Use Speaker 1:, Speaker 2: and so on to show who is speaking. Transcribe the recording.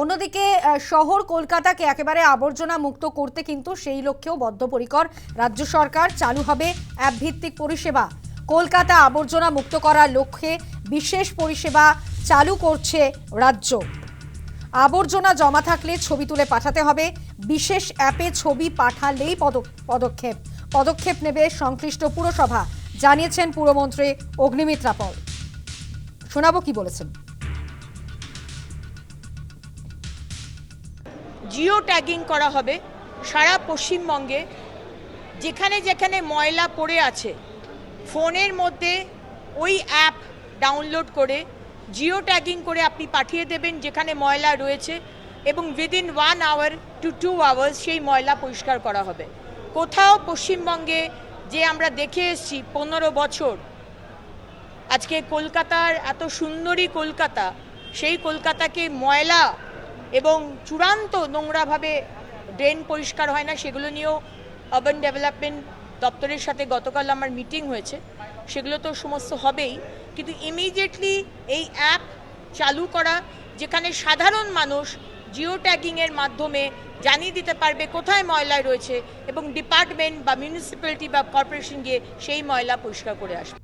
Speaker 1: অন্যদিকে শহর কলকাতাকে একেবারে আবর্জনা মুক্ত করতে কিন্তু সেই লক্ষ্যেও বদ্ধপরিকর রাজ্য সরকার। চালু হবে অ্যাপ ভিত্তিক পরিষেবা। কলকাতা আবর্জনা মুক্ত করার লক্ষ্যে বিশেষ পরিষেবা চালু করছে রাজ্য। আবর্জনা জমা থাকলে ছবি তুলে পাঠাতে হবে। বিশেষ অ্যাপে ছবি পাঠালেই পদক্ষেপ নেবে সংশ্লিষ্ট পুরসভা, জানিয়েছেন পুরমন্ত্রী অগ্নিমিত্রা পল। শোনাবো কি বলেছেন।
Speaker 2: জিও ট্যাগিং করা হবে সারা পশ্চিমবঙ্গে। যেখানে যেখানে ময়লা পড়ে আছে ফোনের মধ্যে ওই অ্যাপ ডাউনলোড করে জিও ট্যাগিং করে আপনি পাঠিয়ে দেবেন যেখানে ময়লা রয়েছে, এবং উইদিন 1 hour to 2 hours সেই ময়লা পরিষ্কার করা হবে। কোথাও পশ্চিমবঙ্গে যে আমরা দেখে এসেছি 15 বছর, আজকে কলকাতার এত সুন্দরী কলকাতা, সেই কলকাতাকে ময়লা এবং চূড়ান্ত নোংরাভাবে ড্রেন পরিষ্কার হয় না, সেগুলো নিয়েও আরবান ডেভেলপমেন্ট দপ্তরের সাথে গতকাল আমার মিটিং হয়েছে। সেগুলো তো সমস্ত হবেই, কিন্তু ইমিডিয়েটলি এই অ্যাপ চালু করা, যেখানে সাধারণ মানুষ জিও ট্যাগিংয়ের মাধ্যমে জানিয়ে দিতে পারবে কোথায় ময়লা রয়েছে, এবং ডিপার্টমেন্ট বা মিউনিসিপ্যালিটি বা কর্পোরেশন গিয়ে সেই ময়লা পরিষ্কার করে আসবে।